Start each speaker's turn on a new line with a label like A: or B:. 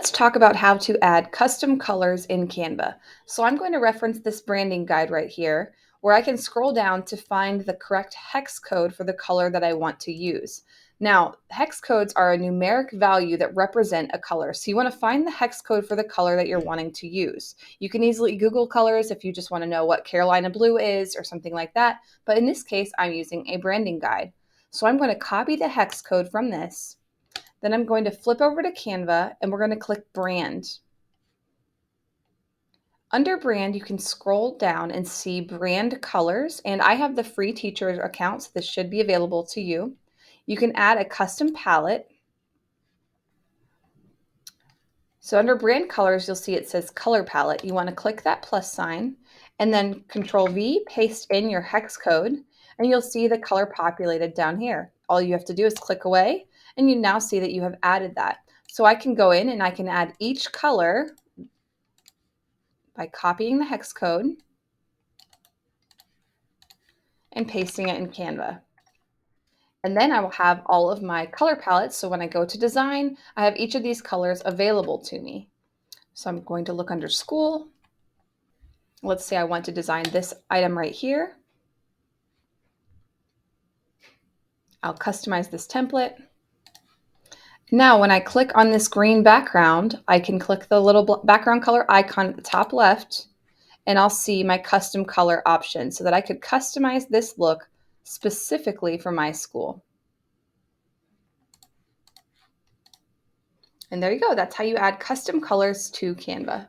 A: Let's talk about how to add custom colors in Canva. So I'm going to reference this branding guide right here, where I can scroll down to find the correct hex code for the color that I want to use. Now, hex codes are a numeric value that represent a color. So you want to find the hex code for the color that you're wanting to use. You can easily Google colors if you just want to know what Carolina blue is or something like that. But in this case, I'm using a branding guide. So I'm going to copy the hex code from this. Then I'm going to flip over to Canva and we're going to click Brand. Under Brand, you can scroll down and see brand colors, and I have the free teacher account, so this should be available to you. You can add a custom palette. So under brand colors, you'll see it says color palette. You want to click that plus sign and then Control V, paste in your hex code, and you'll see the color populated down here. All you have to do is click away, and you now see that you have added that. So I can go in and I can add each color by copying the hex code and pasting it in Canva. And then I will have all of my color palettes. So when I go to design, I have each of these colors available to me. So I'm going to look under school. Let's say I want to design this item right here. I'll customize this template. Now, when I click on this green background, I can click the little background color icon at the top left, and I'll see my custom color option so that I could customize this look specifically for my school. And there you go. That's how you add custom colors to Canva.